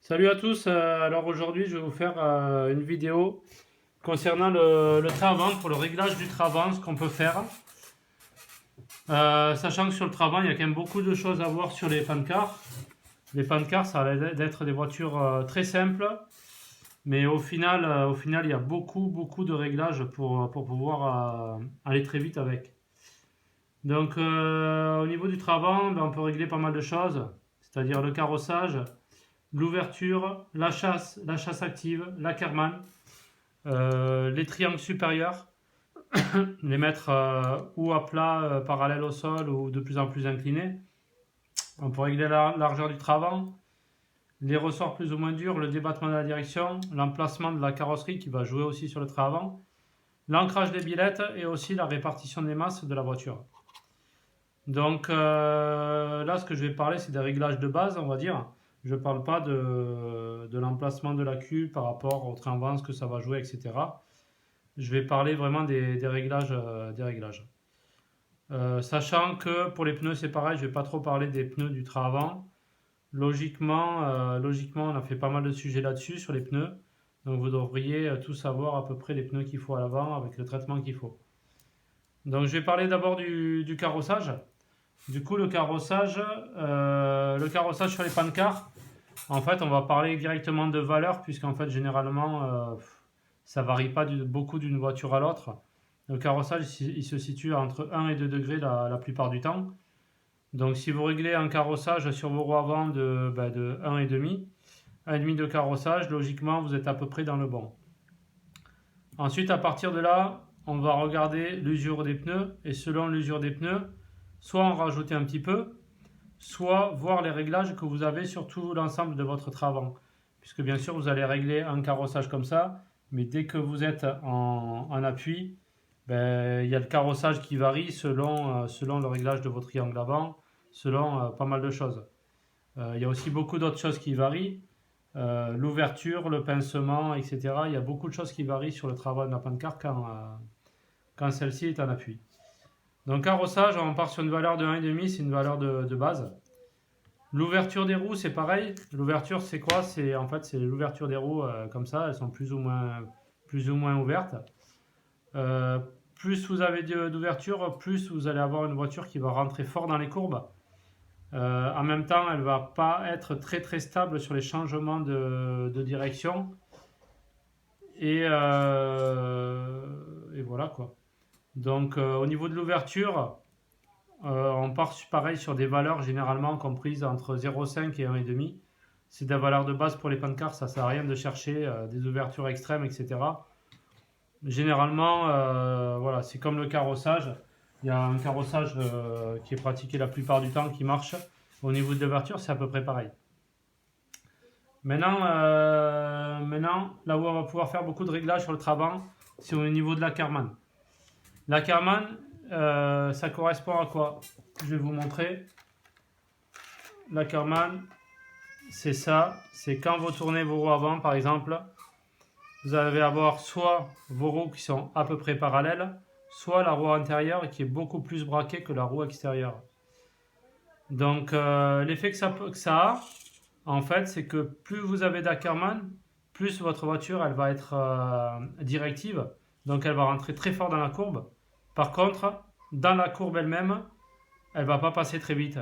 Salut à tous, alors aujourd'hui je vais vous faire une vidéo concernant le train avant, pour le réglage du train avant, ce qu'on peut faire. Sachant que sur le train avant il y a quand même beaucoup de choses à voir sur les pancars. Les pancars ça va être des voitures très simples, mais au final il y a beaucoup de réglages pour pouvoir aller très vite avec. Donc au niveau du train avant, ben, on peut régler pas mal de choses, c'est-à-dire le carrossage, l'ouverture, la chasse active, l'ackerman, les triangles supérieurs, les mettre ou à plat, parallèle au sol ou de plus en plus inclinés. On peut régler la largeur du travant, les ressorts plus ou moins durs, le débattement de la direction, l'emplacement de la carrosserie qui va jouer aussi sur le train avant, l'ancrage des billettes et aussi la répartition des masses de la voiture. Donc là, ce que je vais parler, c'est des réglages de base, on va dire. Je ne parle pas de l'emplacement de la cuve par rapport au train avant, ce que ça va jouer, etc. Je vais parler vraiment des réglages. Sachant que pour les pneus, c'est pareil, je ne vais pas trop parler des pneus du train avant. Logiquement, on a fait pas mal de sujets là-dessus, sur les pneus. Donc vous devriez tout savoir à peu près les pneus qu'il faut à l'avant avec le traitement qu'il faut. Donc je vais parler d'abord du carrossage. Du coup, le carrossage sur les pancars, en fait, on va parler directement de valeur, puisqu'en fait, généralement, ça varie pas beaucoup d'une voiture à l'autre. Le carrossage, il se situe entre 1 et 2 degrés la plupart du temps. Donc, si vous réglez un carrossage sur vos roues avant de 1,5, 1,5 de carrossage, logiquement, vous êtes à peu près dans le bon. Ensuite, à partir de là, on va regarder l'usure des pneus, et selon l'usure des pneus, soit en rajouter un petit peu, soit voir les réglages que vous avez sur tout l'ensemble de votre train avant. Puisque bien sûr, vous allez régler un carrossage comme ça, mais dès que vous êtes en appui, ben, il y a le carrossage qui varie selon le réglage de votre triangle avant, selon pas mal de choses. Il y a aussi beaucoup d'autres choses qui varient, l'ouverture, le pincement, etc. Il y a beaucoup de choses qui varient sur le travail de la pancarte quand celle-ci est en appui. Donc carrossage, on part sur une valeur de 1,5, c'est une valeur de base. L'ouverture des roues, c'est pareil. L'ouverture, c'est quoi? C'est en fait c'est l'ouverture des roues comme ça, elles sont plus ou moins ouvertes. Euh, Plus vous avez d'ouverture, plus vous allez avoir une voiture qui va rentrer fort dans les courbes. En même temps, elle va pas être très stable sur les changements de direction. Et voilà quoi. Donc au niveau de l'ouverture, on part pareil sur des valeurs généralement comprises entre 0,5 et 1,5. C'est des valeurs de base pour les pancartes, ça ne sert à rien de chercher des ouvertures extrêmes, etc. Généralement, voilà, c'est comme le carrossage. Il y a un carrossage qui est pratiqué la plupart du temps qui marche. Au niveau de l'ouverture, c'est à peu près pareil. Maintenant, là où on va pouvoir faire beaucoup de réglages sur le travail, c'est au niveau de la Karman. La Karman, ça correspond à quoi? Je vais vous montrer. La Karman, c'est ça. C'est quand vous tournez vos roues avant, par exemple, vous allez avoir soit vos roues qui sont à peu près parallèles, soit la roue antérieure qui est beaucoup plus braquée que la roue extérieure. Donc, l'effet que ça a, en fait, c'est que plus vous avez d'Ackerman, plus votre voiture, elle va être directive. Donc, elle va rentrer très fort dans la courbe. Par contre, dans la courbe elle-même, elle va pas passer très vite.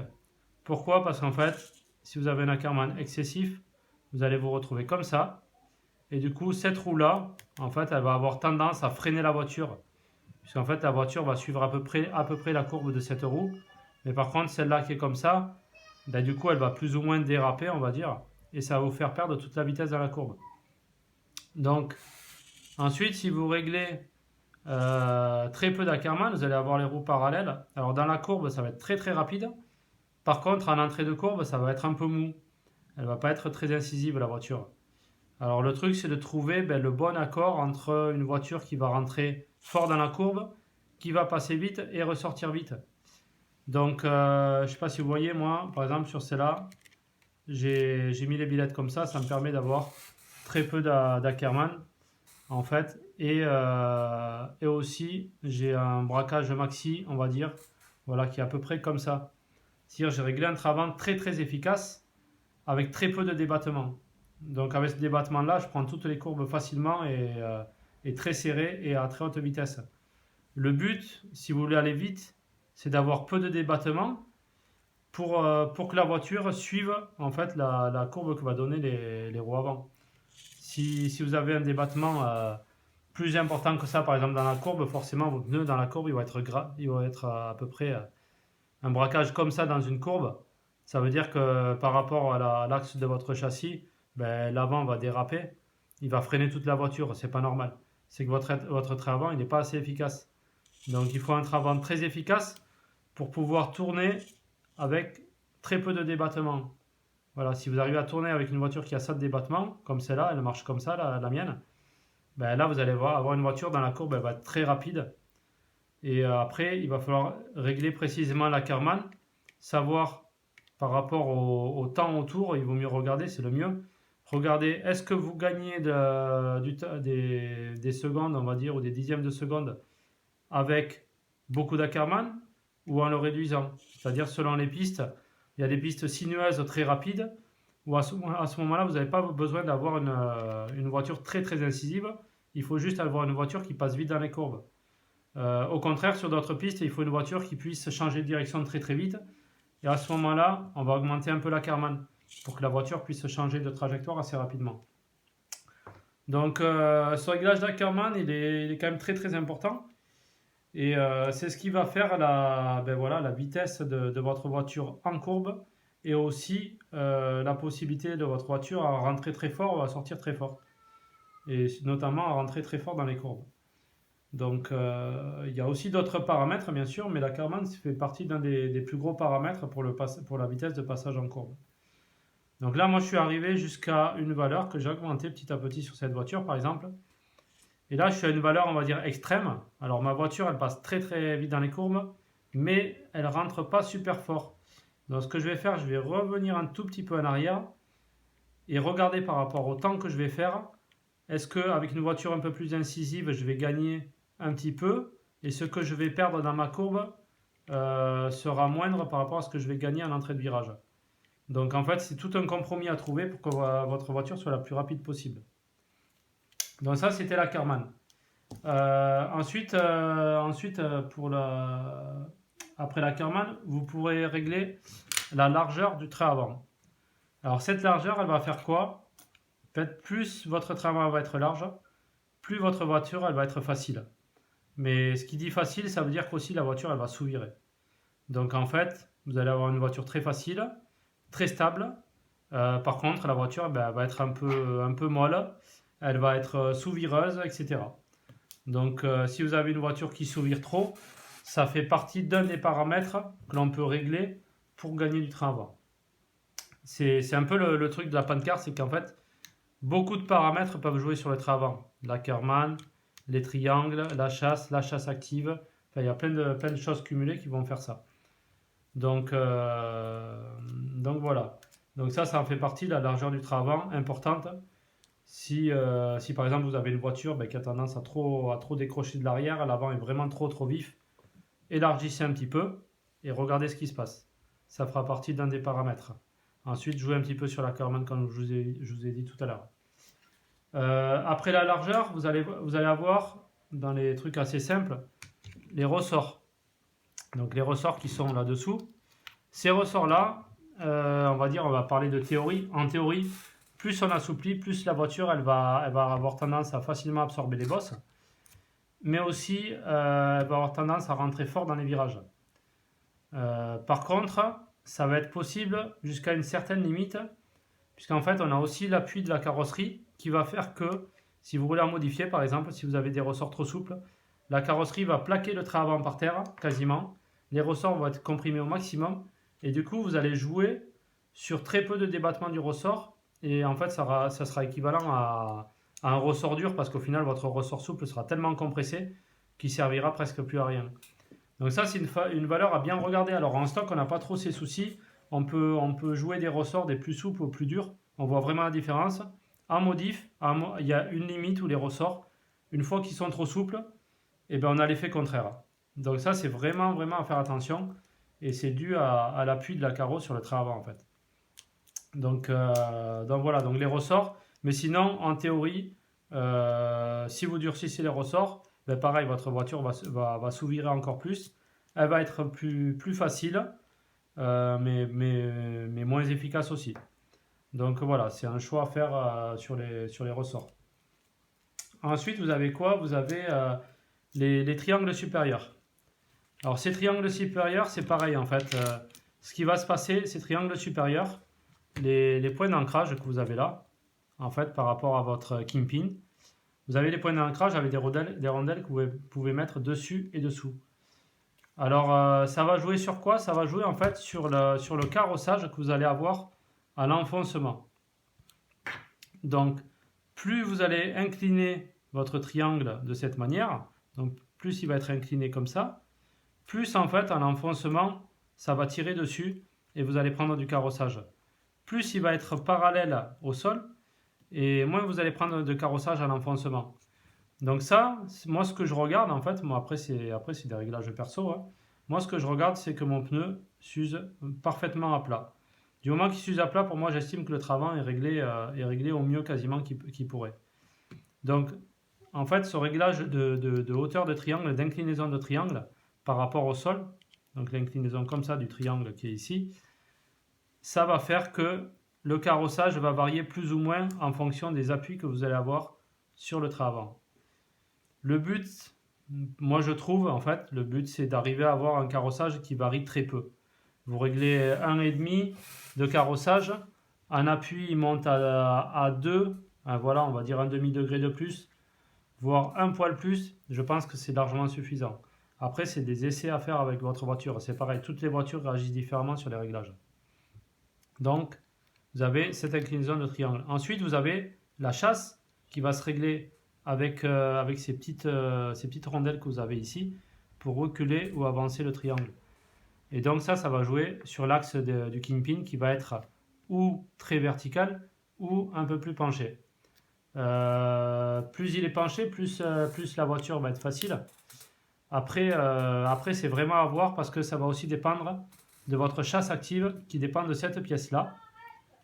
Pourquoi? Parce qu'en fait, si vous avez un Ackerman excessif, vous allez vous retrouver comme ça. Et du coup, cette roue-là, en fait, elle va avoir tendance à freiner la voiture. Puisqu'en fait, la voiture va suivre à peu près la courbe de cette roue. Mais par contre, celle-là qui est comme ça, ben, du coup, elle va plus ou moins déraper, on va dire. Et ça va vous faire perdre toute la vitesse dans la courbe. Donc, ensuite, si vous réglez très peu d'Ackerman, vous allez avoir les roues parallèles. Alors, dans la courbe, ça va être très rapide. Par contre, en entrée de courbe, ça va être un peu mou. Elle va pas être très incisive, la voiture. Alors le truc, c'est de trouver le bon accord entre une voiture qui va rentrer fort dans la courbe, qui va passer vite et ressortir vite. Donc, je ne sais pas si vous voyez, moi, par exemple, sur celle-là, j'ai mis les billettes comme ça me permet d'avoir très peu d'Ackerman, en fait. Et aussi, j'ai un braquage maxi, on va dire, voilà, qui est à peu près comme ça. C'est-à-dire, j'ai réglé un travail très efficace, avec très peu de débattement. Donc avec ce débattement-là, je prends toutes les courbes facilement et très serrées et à très haute vitesse. Le but, si vous voulez aller vite, c'est d'avoir peu de débattement pour que la voiture suive en fait la courbe que va donner les roues avant. Si vous avez un débattement plus important que ça, par exemple dans la courbe, forcément vos pneus dans la courbe, il va être à peu près un braquage comme ça dans une courbe. Ça veut dire que par rapport à l'axe de votre châssis, ben, l'avant va déraper, il va freiner toute la voiture, c'est pas normal. C'est que votre train avant, il n'est pas assez efficace. Donc il faut un train avant très efficace pour pouvoir tourner avec très peu de débattement. Voilà, si vous arrivez à tourner avec une voiture qui a ça de débattement, comme celle-là, elle marche comme ça, la mienne, ben là vous allez avoir une voiture dans la courbe, elle va être très rapide. Et après, il va falloir régler précisément la Karman, savoir par rapport au temps autour, il vaut mieux regarder, c'est le mieux. Regardez, est-ce que vous gagnez des secondes, on va dire, ou des dixièmes de seconde avec beaucoup d'Ackerman ou en le réduisant? C'est-à-dire selon les pistes, il y a des pistes sinueuses très rapides, où à ce moment-là, vous n'avez pas besoin d'avoir une voiture très très incisive, il faut juste avoir une voiture qui passe vite dans les courbes. Au contraire, sur d'autres pistes, il faut une voiture qui puisse changer de direction très très vite. Et à ce moment-là, on va augmenter un peu la Karman pour que la voiture puisse changer de trajectoire assez rapidement. Donc ce réglage d'Ackerman, il est quand même très très important. Et c'est ce qui va faire la vitesse de votre voiture en courbe et aussi la possibilité de votre voiture à rentrer très fort ou à sortir très fort. Et notamment à rentrer très fort dans les courbes. Donc il y a aussi d'autres paramètres bien sûr, mais la Karman fait partie d'un des plus gros paramètres pour la vitesse de passage en courbe. Donc là, moi je suis arrivé jusqu'à une valeur que j'ai augmentée petit à petit sur cette voiture par exemple. Et là, je suis à une valeur, on va dire, extrême. Alors ma voiture, elle passe très très vite dans les courbes, mais elle rentre pas super fort. Donc ce que je vais faire, je vais revenir un tout petit peu en arrière et regarder par rapport au temps que je vais faire. Est-ce qu'avec une voiture un peu plus incisive, je vais gagner un petit peu et ce que je vais perdre dans ma courbe sera moindre par rapport à ce que je vais gagner en entrée de virage. Donc en fait, c'est tout un compromis à trouver pour que votre voiture soit la plus rapide possible. Donc ça, c'était la Karman. Ensuite, après la Karman, vous pourrez régler la largeur du train avant. Alors cette largeur, elle va faire quoi? En fait, plus votre train avant va être large, plus votre voiture, elle va être facile. Mais ce qui dit facile, ça veut dire qu'aussi la voiture, elle va sous-virer. Donc en fait, vous allez avoir une voiture très facile, très stable. Par contre, la voiture elle va être un peu molle, elle va être sous-vireuse, etc. Donc si vous avez une voiture qui sous-vire trop, ça fait partie d'un des paramètres que l'on peut régler pour gagner du train avant. C'est un peu le truc de la pancarte, c'est qu'en fait, beaucoup de paramètres peuvent jouer sur le train avant. La Karman, les triangles, la chasse active. Enfin, il y a plein de choses cumulées qui vont faire ça. Donc voilà. Donc ça en fait partie, la largeur du train avant, importante. Si par exemple vous avez une voiture qui a tendance à trop décrocher de l'arrière, l'avant est vraiment trop vif, élargissez un petit peu et regardez ce qui se passe. Ça fera partie d'un des paramètres. Ensuite, jouez un petit peu sur la Karman comme je vous ai dit tout à l'heure. Après la largeur, vous allez avoir dans les trucs assez simples les ressorts. Donc les ressorts qui sont là-dessous. Ces ressorts-là, on va parler de théorie. En théorie, plus on assouplit, plus la voiture elle va avoir tendance à facilement absorber les bosses. Mais aussi, elle va avoir tendance à rentrer fort dans les virages. Par contre, ça va être possible jusqu'à une certaine limite, puisqu'en fait, on a aussi l'appui de la carrosserie qui va faire que, si vous voulez en modifier, par exemple, si vous avez des ressorts trop souples, la carrosserie va plaquer le train avant par terre, quasiment. Les ressorts vont être comprimés au maximum, et du coup, vous allez jouer sur très peu de débattement du ressort, et en fait, ça sera équivalent à un ressort dur, parce qu'au final, votre ressort souple sera tellement compressé qu'il servira presque plus à rien. Donc ça, c'est une valeur à bien regarder. Alors en stock, on n'a pas trop ces soucis. On peut jouer des ressorts des plus souples aux plus durs. On voit vraiment la différence. En modif, il y a une limite où les ressorts, une fois qu'ils sont trop souples, on a l'effet contraire. Donc ça, c'est vraiment à faire attention. Et c'est dû à l'appui de la carreau sur le train avant en fait. Donc voilà, donc les ressorts. Mais sinon, en théorie, si vous durcissez les ressorts, ben pareil, votre voiture va s'ouvrir encore plus. Elle va être plus facile, mais moins efficace aussi. Donc voilà, c'est un choix à faire sur les ressorts. Ensuite, vous avez quoi? Vous avez les triangles supérieurs. Alors ces triangles supérieurs, c'est pareil en fait. Ce qui va se passer, ces triangles supérieurs, les points d'ancrage que vous avez là, en fait, par rapport à votre kingpin, vous avez les points d'ancrage avec des rondelles que vous pouvez mettre dessus et dessous. Alors, ça va jouer sur quoi? Ça va jouer en fait sur le carrossage que vous allez avoir à l'enfoncement. Donc, plus vous allez incliner votre triangle de cette manière, donc plus il va être incliné comme ça, plus en fait à l'enfoncement, ça va tirer dessus et vous allez prendre du carrossage. Plus il va être parallèle au sol et moins vous allez prendre de carrossage à l'enfoncement. Donc ça, moi ce que je regarde en fait, moi après c'est des réglages perso, hein. Moi ce que je regarde c'est que mon pneu s'use parfaitement à plat. Du moment qu'il s'use à plat, pour moi j'estime que le travail est réglé au mieux quasiment qu'il pourrait. Donc en fait ce réglage de hauteur de triangle, d'inclinaison de triangle par rapport au sol, donc l'inclinaison comme ça du triangle qui est ici, ça va faire que le carrossage va varier plus ou moins en fonction des appuis que vous allez avoir sur le train avant. Le but, moi je trouve en fait, le but c'est d'arriver à avoir un carrossage qui varie très peu. Vous réglez 1,5 de carrossage, un appui il monte à 2, voilà, on va dire un demi-degré de plus, voire un poil plus, je pense que c'est largement suffisant. Après, c'est des essais à faire avec votre voiture. C'est pareil, toutes les voitures réagissent différemment sur les réglages. Donc, vous avez cette inclinaison de triangle. Ensuite, vous avez la chasse qui va se régler avec ces petites rondelles que vous avez ici pour reculer ou avancer le triangle. Et donc ça va jouer sur l'axe du kingpin qui va être ou très vertical ou un peu plus penché. Plus il est penché, plus la voiture va être facile. Après c'est vraiment à voir parce que ça va aussi dépendre de votre chasse active qui dépend de cette pièce-là,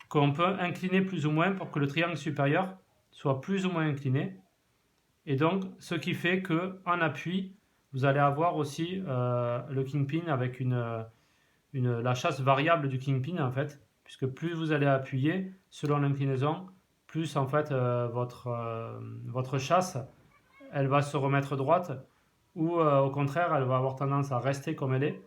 qu'on peut incliner plus ou moins pour que le triangle supérieur soit plus ou moins incliné. Et donc, ce qui fait qu'en appui, vous allez avoir aussi le kingpin avec la chasse variable du kingpin en fait, puisque plus vous allez appuyer selon l'inclinaison, plus en fait votre chasse, elle va se remettre droite ou au contraire, elle va avoir tendance à rester comme elle est.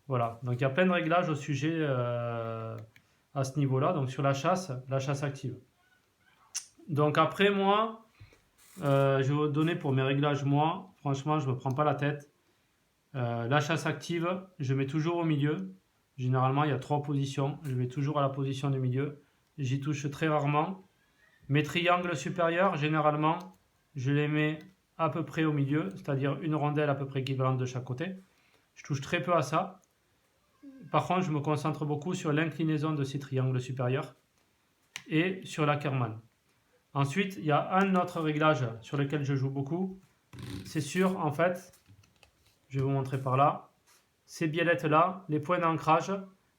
Voilà, donc il y a plein de réglages au sujet à ce niveau-là, donc sur la chasse active. Donc après moi, je vais vous donner pour mes réglages moi, franchement je ne me prends pas la tête. La chasse active, je mets toujours au milieu. Généralement il y a 3 positions, je vais toujours à la position du milieu. J'y touche très rarement. Mes triangles supérieurs, généralement, je les mets à peu près au milieu, c'est-à-dire une rondelle à peu près équivalente de chaque côté. Je touche très peu à ça. Par contre, je me concentre beaucoup sur l'inclinaison de ces triangles supérieurs et sur l'Ackermann. Ensuite, il y a un autre réglage sur lequel je joue beaucoup. C'est sûr, en fait, je vais vous montrer par là, ces biellettes-là, les points d'ancrage,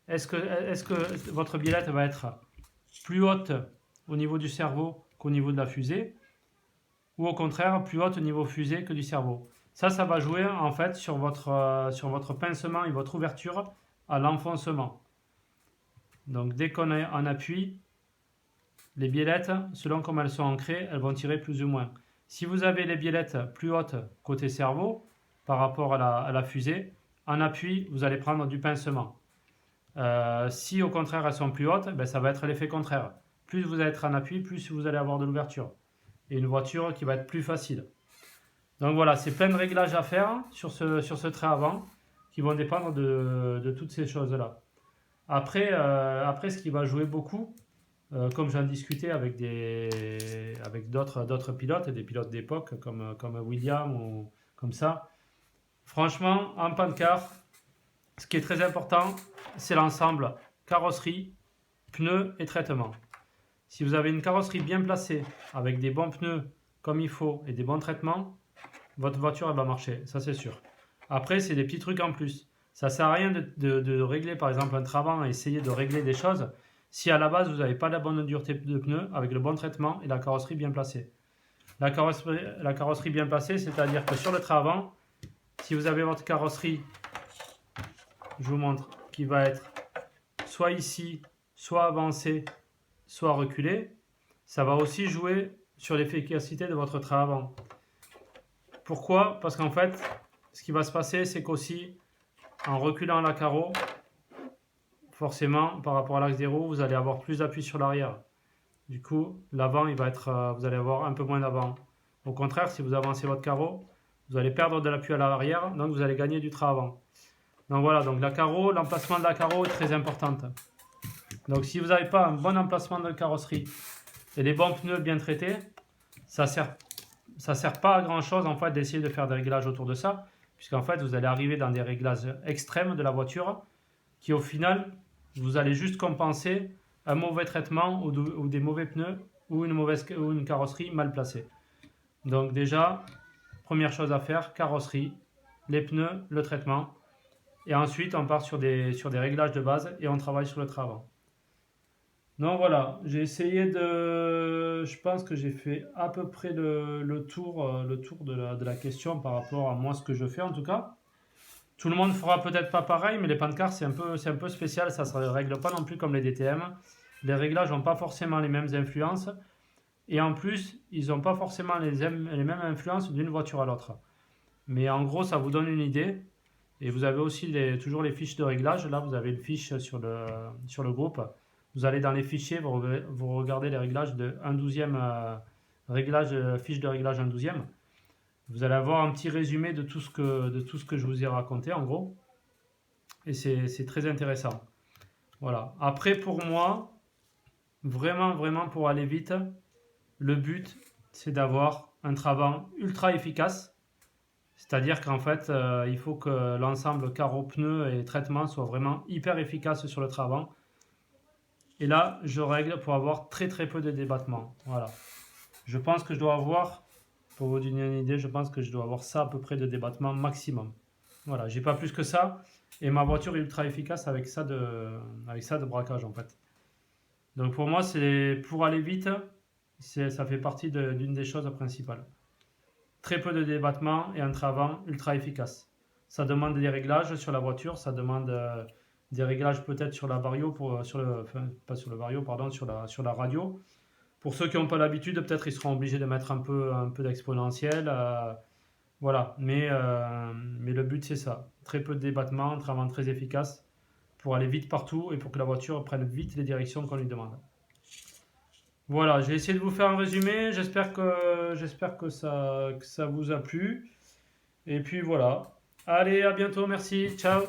est-ce que votre biellette va être plus haute au niveau du cerveau qu'au niveau de la fusée, ou au contraire plus haute au niveau fusée que du cerveau? Ça va jouer en fait sur votre pincement et votre ouverture à l'enfoncement. Donc dès qu'on est en appui, les biellettes, selon comment elles sont ancrées, elles vont tirer plus ou moins. Si vous avez les biellettes plus hautes côté cerveau par rapport à la fusée, en appui, vous allez prendre du pincement. Si au contraire elles sont plus hautes, ben, ça va être l'effet contraire. Plus vous allez être en appui, plus vous allez avoir de l'ouverture. Et une voiture qui va être plus facile. Donc voilà, c'est plein de réglages à faire sur ce trait avant qui vont dépendre de toutes ces choses-là. Après, ce qui va jouer beaucoup, comme j'en discutais avec d'autres pilotes, des pilotes d'époque comme William ou comme ça, franchement, en panne-car, ce qui est très important, c'est l'ensemble carrosserie, pneus et traitement. Si vous avez une carrosserie bien placée, avec des bons pneus comme il faut et des bons traitements, votre voiture elle va marcher, ça c'est sûr. Après, c'est des petits trucs en plus. Ça ne sert à rien de régler par exemple un Trabant et essayer de régler des choses si à la base vous n'avez pas la bonne dureté de pneus avec le bon traitement et la carrosserie bien placée. La carrosserie bien placée, c'est-à-dire que sur le train avant, si vous avez votre carrosserie, je vous montre, qui va être soit ici, soit avancée, soit reculée, ça va aussi jouer sur l'efficacité de votre train avant. Pourquoi? Parce qu'en fait, ce qui va se passer, c'est qu'aussi, en reculant la carreau, forcément, par rapport à l'axe des roues, vous allez avoir plus d'appui sur l'arrière. Du coup, l'avant, vous allez avoir un peu moins d'avant. Au contraire, si vous avancez votre carreau, vous allez perdre de l'appui à l'arrière, donc vous allez gagner du train avant. Donc voilà, donc l'emplacement de la carreau est très important. Donc si vous n'avez pas un bon emplacement de carrosserie et les bons pneus bien traités, ça sert pas à grand chose en fait d'essayer de faire des réglages autour de ça, puisqu'en fait vous allez arriver dans des réglages extrêmes de la voiture qui au final vous allez juste compenser un mauvais traitement ou des mauvais pneus ou une carrosserie mal placée. Donc déjà, première chose à faire, carrosserie, les pneus, le traitement. Et ensuite, on part sur des réglages de base et on travaille sur le train avant. Donc voilà, j'ai essayé de... Je pense que j'ai fait à peu près le tour de la question par rapport à moi, ce que je fais en tout cas. Tout le monde fera peut-être pas pareil, mais les pancarts, c'est un peu spécial, ça ne se règle pas non plus comme les DTM. Les réglages n'ont pas forcément les mêmes influences. Et en plus, ils n'ont pas forcément les mêmes influences d'une voiture à l'autre. Mais en gros, ça vous donne une idée. Et vous avez aussi toujours les fiches de réglage. Là, vous avez une fiche sur le groupe. Vous allez dans les fichiers, vous regardez les réglages de 1/12e, fiche de réglage 1/12e. Vous allez avoir un petit résumé de tout ce que je vous ai raconté en gros. Et c'est très intéressant. Voilà. Après, pour moi, vraiment pour aller vite, le but, c'est d'avoir un train ultra efficace. C'est-à-dire qu'en fait, il faut que l'ensemble carreau, pneus et traitement soit vraiment hyper efficace sur le train avant. Et là, je règle pour avoir très peu de débattement. Voilà. Je pense que je dois avoir, pour vous donner une idée, je pense que je dois avoir ça à peu près de débattement maximum. Voilà, j'ai pas plus que ça. Et ma voiture est ultra efficace avec ça de braquage en fait. Donc pour moi, c'est pour aller vite, ça fait partie d'une des choses principales. Très peu de débattement et un train avant ultra efficace. Ça demande des réglages sur la voiture, ça demande des réglages peut-être sur la vario, sur la radio. Pour ceux qui n'ont pas l'habitude, peut-être ils seront obligés de mettre un peu d'exponentiel. Voilà, mais le but c'est ça. Très peu de débattement, un train avant très efficace pour aller vite partout et pour que la voiture prenne vite les directions qu'on lui demande. Voilà, j'ai essayé de vous faire un résumé. J'espère que ça vous a plu. Et puis voilà. Allez, à bientôt. Merci. Ciao.